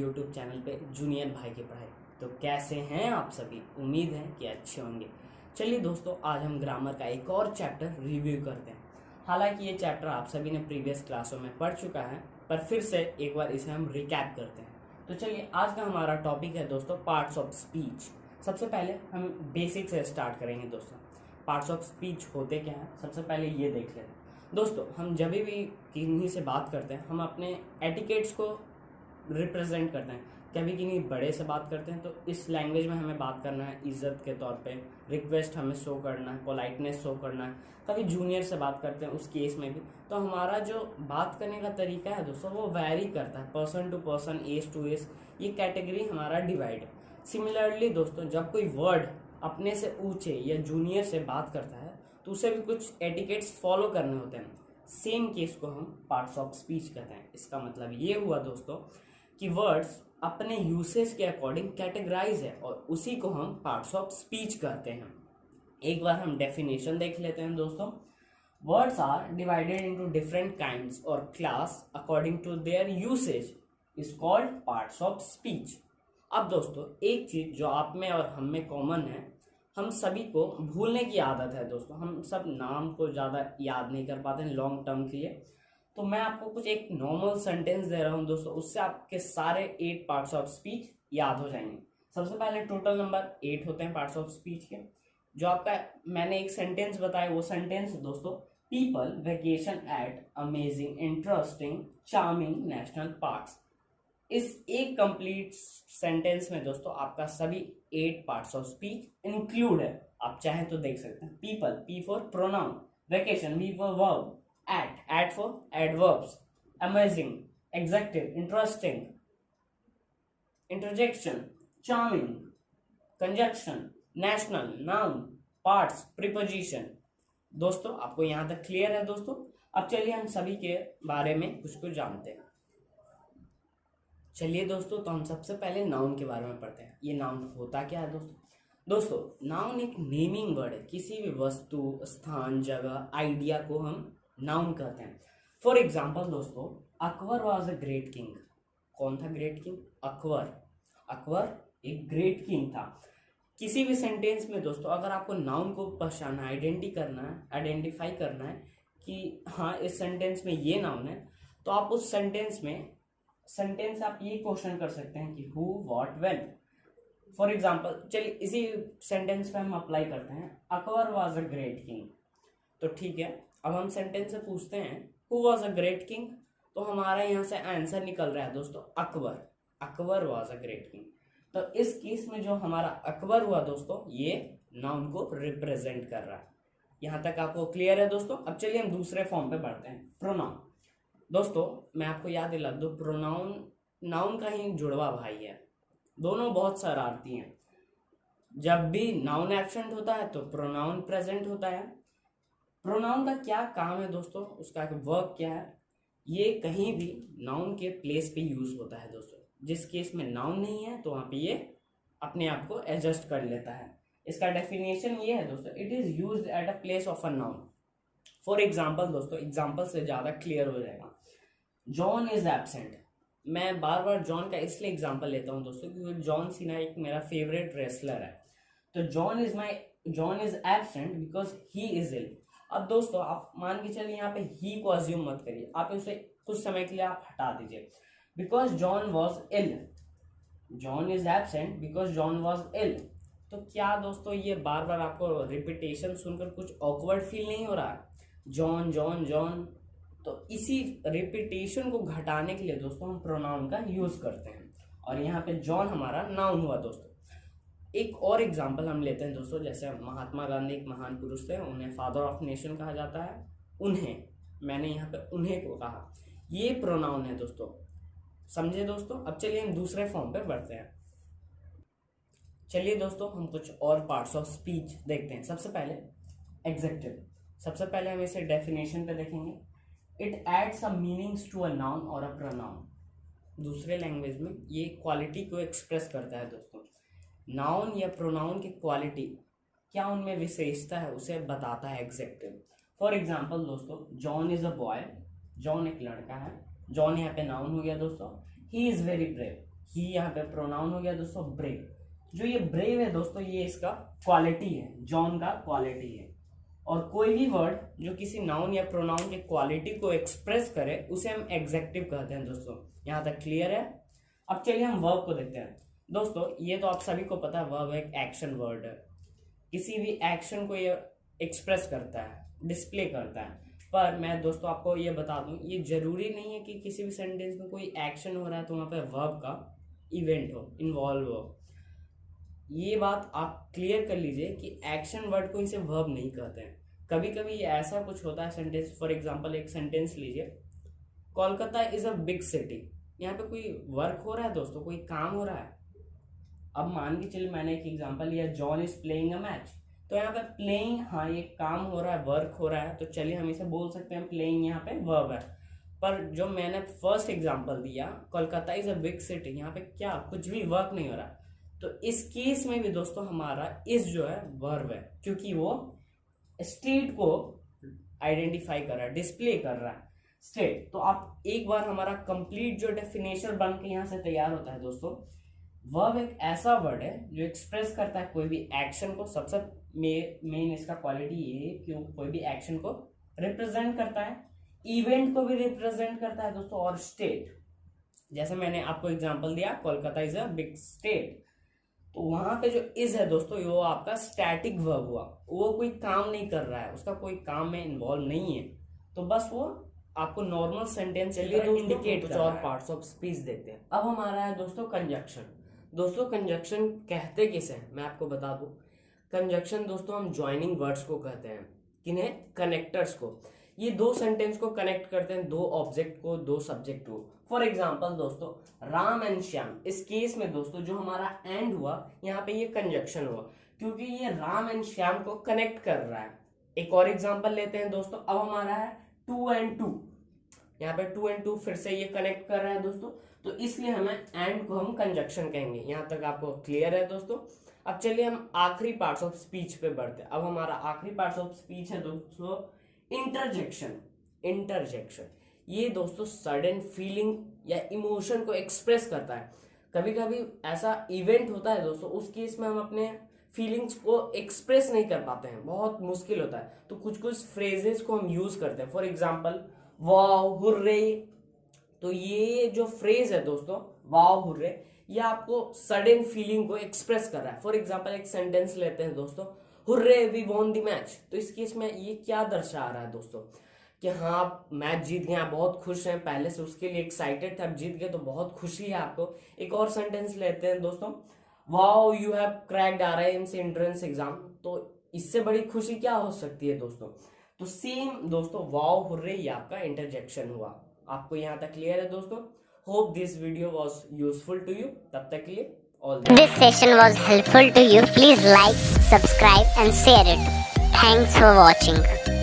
YouTube channel पे junior भाई की पढ़ाई। तो कैसे हैं आप सभी? उम्मीद है कि अच्छे होंगे। चलिए दोस्तों, आज हम ग्रामर का एक और चैप्टर रिव्यू करते हैं। हालांकि ये चैप्टर आप सभी ने प्रीवियस क्लासों में पढ़ चुका है, पर फिर से एक बार इसे हम रिकैप करते हैं। तो चलिए, आज का हमारा टॉपिक है दोस्तों पार्ट्स ऑफ स्पीच। सबसे पहले हम बेसिक से स्टार्ट करेंगे दोस्तों। पार्ट्स ऑफ स्पीच होते क्या हैं, सबसे पहले ये देख लेते हैं दोस्तों। हम जब भी किन्हीं से बात करते हैं, हम अपने एटिकेट्स को रिप्रेजेंट करते हैं। कभी किन्हीं बड़े से बात करते हैं तो इस लैंग्वेज में हमें बात करना है, इज्जत के तौर पे रिक्वेस्ट हमें शो करना है, पोलाइटनेस शो करना है। कभी जूनियर से बात करते हैं, उस केस में भी तो हमारा जो बात करने का तरीका है दोस्तों वो वैरी करता है, person to person, age to age, ये कैटेगरी हमारा डिवाइड है। सिमिलरली दोस्तों, जब कोई वर्ड अपने से ऊंचे या जूनियर से बात करता है तो उसे भी कुछ एटिकेट्स फॉलो करने होते हैं। सेम केस को हम पार्ट्स ऑफ स्पीच कहते हैं। इसका मतलब ये हुआ दोस्तों कि वर्ड्स अपने यूसेज के अकॉर्डिंग कैटेगराइज है और उसी को हम पार्ट्स ऑफ स्पीच कहते हैं। एक बार हम डेफिनेशन देख लेते हैं दोस्तों। Words are divided into different kinds और class according to their usage is called parts of speech. अब दोस्तों, एक चीज जो आप में और हम में कॉमन है, हम सभी को भूलने की आदत है दोस्तों। हम सब नाम को ज़्यादा याद नहीं कर पाते हैं लॉन्ग टर्म के लिए। तो मैं आपको कुछ एक नॉर्मल सेंटेंस दे रहा हूँ दोस्तों, उससे आपके सारे 8 पार्ट्स ऑफ स्पीच याद हो जाएंगे। सबसे पहले टोटल नंबर 8 होते हैं पार्ट्स ऑफ स्पीच के। जो आपका मैंने एक सेंटेंस बताया, वो सेंटेंस दोस्तों, people vacation at amazing interesting charming national parks. इस एक कंप्लीट सेंटेंस में दोस्तों आपका सभी 8 पार्ट्स ऑफ स्पीच इंक्लूड है। आप चाहें तो देख सकते हैं। People, P for pronoun, vacation, V for verb, at for adverbs, amazing, adjective, interesting, interjection, charming, conjunction, national, noun, parts, preposition. दोस्तों, आपको यहां तक क्लियर है दोस्तों? अब चलिए हम सभी के बारे में कुछ कुछ जानते हैं। चलिए दोस्तों, तो हम सबसे पहले नाउन के बारे में पढ़ते हैं। ये नाउन होता क्या है दोस्तों? दोस्तों, नाउन एक नेमिंग वर्ड है। किसी भी वस्तु, स्थान, जगह, आइडिया को हम नाउन कहते हैं। फॉर एग्जाम्पल दोस्तों, Akbar was a great king. कौन था ग्रेट किंग? अकबर। अकबर एक ग्रेट किंग था। किसी भी सेंटेंस में दोस्तों अगर आपको नाउन को पहचानना, आइडेंटिफाई करना है कि हाँ इस सेंटेंस में ये नाउन है, तो आप उस सेंटेंस आप ये क्वेश्चन कर सकते हैं कि who, what, when. For example, चलिए इसी सेंटेंस पे हम अप्लाई करते हैं, Akbar was a great king. तो ठीक है, अब हम सेंटेंस से पूछते हैं who was a great king, तो हमारा यहाँ से आंसर निकल रहा है दोस्तों Akbar. Akbar was a great king. तो इस केस में जो हमारा अकबर हुआ दोस्तों, ये नाउन को रिप्रेजेंट कर रहा है। यहाँ तक आपको क्लियर है दोस्तों? अब चलिए हम दूसरे फॉर्म पे बढ़ते हैं, प्रोनाउन। दोस्तों, मैं आपको याद दिला दूं, प्रोनाउन नाउन का ही जुड़वा भाई है। दोनों बहुत शरारती हैं। जब भी नाउन एब्सेंट होता है तो प्रोनाउन प्रेजेंट होता है। प्रोनाउन का क्या काम है दोस्तों, उसका वर्क क्या है? ये कहीं भी नाउन के प्लेस पे यूज होता है दोस्तों। जिस केस में नाउन नहीं है तो वहां पे ये अपने आप को एडजस्ट कर लेता है। इसका डेफिनेशन ये है दोस्तों, it is used at a place of a noun. For example दोस्तों, एग्जाम्पल से ज्यादा क्लियर हो जाएगा। John is absent. मैं बार बार जॉन का इसलिए एग्जाम्पल लेता हूँ दोस्तों क्योंकि जॉन सीना एक मेरा फेवरेट रेसलर है। तो John is absent because he is ill. अब दोस्तों, आप मान के चलिए यहाँ पे ही को अज्यूम मत करिए, आप उसे कुछ समय के लिए आप हटा दीजिए। Because John was ill, John is absent because John was ill. तो क्या दोस्तों ये बार बार आपको रिपीटेशन सुनकर कुछ ऑकवर्ड फील नहीं हो रहा है? John John John. तो इसी रिपीटेशन को घटाने के लिए दोस्तों हम प्रोनाउन का यूज करते हैं, और यहाँ पे जॉन हमारा नाउन हुआ दोस्तों। एक और एग्जाम्पल हम लेते हैं दोस्तों, जैसे महात्मा गांधी एक महान पुरुष थे, उन्हें फादर ऑफ नेशन कहा जाता है। उन्हें, मैंने यहाँ पे उन्हें को कहा, ये प्रोनाउन है दोस्तों। समझे दोस्तों? अब चलिए हम दूसरे फॉर्म पे बढ़ते हैं। चलिए दोस्तों, हम कुछ और पार्ट्स ऑफ स्पीच देखते हैं। सबसे पहले एग्जेक्टिव। सबसे पहले हम इसे डेफिनेशन पे देखेंगे। It adds a meanings to a noun और अ प्रोनाउन। दूसरे लैंग्वेज में ये क्वालिटी को एक्सप्रेस करता है दोस्तों। नाउन या प्रोनाउन की क्वालिटी, क्या उनमें विशेषता है, उसे बताता है एग्जेक्टिव। फॉर एग्जाम्पल दोस्तों, John is a boy. John एक लड़का है। जॉन यहाँ पे नाउन हो गया दोस्तों। He is very brave. He यहाँ पे प्रोनाउन हो गया दोस्तों ब्रेव। जो ये ब्रेव है दोस्तों, ये इसका क्वालिटी है, जॉन का क्वालिटी है। और कोई भी वर्ड जो किसी नाउन या प्रोनाउन की क्वालिटी को एक्सप्रेस करे उसे हम एग्जेक्टिव कहते हैं दोस्तों। यहाँ तक क्लियर है? अब चलिए हम वर्ब को देखते हैं दोस्तों। ये तो आप सभी को पता है, वर्ब एक एक्शन वर्ड है, किसी भी एक्शन को ये एक्सप्रेस करता है, डिस्प्ले करता है। पर मैं दोस्तों आपको ये बता दूं, ये जरूरी नहीं है कि किसी भी सेंटेंस में कोई एक्शन हो रहा है तो वहाँ पे वर्ब का इवेंट हो, इन्वॉल्व हो। ये बात आप क्लियर कर लीजिए कि एक्शन वर्ड को इसे वर्ब नहीं कहते हैं। कभी कभी ऐसा कुछ होता है सेंटेंस, फॉर एग्जांपल एक सेंटेंस लीजिए, Kolkata is a big city. यहाँ पे कोई वर्क हो रहा है दोस्तों, कोई काम हो रहा है। अब मान के चलिए मैंने एक एग्जांपल लिया, John is playing a match. तो यहाँ पे प्लेइंग, हाँ ये काम हो रहा है, वर्क हो रहा है, तो चलिए हम इसे बोल सकते हैं प्लेइंग यहाँ पे वर्ब है। पर जो मैंने फर्स्ट एग्जांपल दिया, Kolkata is a big city, यहाँ पे क्या कुछ भी वर्क नहीं हो रहा। तो इस केस में भी दोस्तों हमारा इस जो है वर्ब है, क्योंकि वो स्टेट को आइडेंटिफाई कर रहा है, डिस्प्ले कर रहा है स्टेट। तो आप एक बार हमारा कंप्लीट जो डेफिनेशन बन के यहाँ से तैयार होता है दोस्तों। वर्ब एक ऐसा वर्ड है जो एक्सप्रेस करता है कोई भी एक्शन को। सबसे मेन इसका क्वालिटी ये है कि वो कोई भी एक्शन को रिप्रेजेंट करता है, इवेंट को भी रिप्रेजेंट करता है दोस्तों, और स्टेट। जैसे मैंने आपको एग्जांपल दिया, Kolkata is a big state, तो वहां पे जो इज है दोस्तों वो आपका स्टैटिक वर्ब हुआ, वो कोई काम नहीं कर रहा है, उसका कोई काम में इन्वॉल्व नहीं है, तो बस वो आपको नॉर्मल सेंटेंस इंडिकेट कर रहा है। पार्ट्स ऑफ स्पीच देखते हैं। अब हमारा है दोस्तों कंजक्शन। दोस्तों कंजक्शन कहते किसे हैं मैं आपको बता दूं। कंजक्शन दोस्तों हम ज्वाइनिंग वर्ड्स को कहते हैं, किन्हें? कनेक्टर्स को। ये दो सेंटेंस को कनेक्ट करते हैं, दो ऑब्जेक्ट को, दो सब्जेक्ट को। फॉर एग्जाम्पल दोस्तों राम एंड श्याम, इस केस में दोस्तों जो हमारा एंड हुआ यहाँ पे ये कंजक्शन हुआ, क्योंकि ये राम एंड श्याम को कनेक्ट कर रहा है। एक और एग्जाम्पल लेते हैं दोस्तों। अब हमारा है 2 and 2, यहाँ पे 2 and 2 फिर से ये कनेक्ट कर रहा है दोस्तों, तो इसलिए हमें एंड को हम कंजक्शन कहेंगे। यहाँ तक आपको क्लियर है दोस्तों? अब चलिए हम आखिरी पार्ट्स ऑफ स्पीच पे बढ़ते हैं। अब हमारा आखिरी पार्ट्स ऑफ स्पीच है दोस्तों इंटरजेक्शन। इंटरजेक्शन ये दोस्तों सडन फीलिंग या इमोशन को एक्सप्रेस करता है। कभी कभी ऐसा इवेंट होता है दोस्तों, उस केस में हम अपने फीलिंग्स को एक्सप्रेस नहीं कर पाते हैं, बहुत मुश्किल होता है, तो कुछ कुछ फ्रेजेस को हम यूज करते हैं। For example wow, hurray. तो ये जो फ्रेज है दोस्तों वाओ, हुर्रे, ये आपको सडन फीलिंग को एक्सप्रेस कर रहा है। फॉर एग्जाम्पल एक सेंटेंस लेते हैं दोस्तों, hurray we won the match. तो इस केस में ये क्या दर्शा रहा है दोस्तों कि हाँ आप मैच जीत गए, आप बहुत खुश हैं, पहले से उसके लिए एक्साइटेड थे, आप जीत गए तो बहुत खुशी है आपको। एक और सेंटेंस लेते हैं दोस्तों, wow you have cracked RIMS entrance exam. तो इससे बड़ी खुशी क्या हो सकती है दोस्तों? तो सेम दोस्तों वाओ, हुर्रे, ये आपका इंटरजेक्शन हुआ। आपको यहाँ तक क्लियर है दोस्तों? Hope this video was useful to you. तब तक के लिए all the best. This session was helpful to you. Please like, subscribe and share it. Thanks for watching.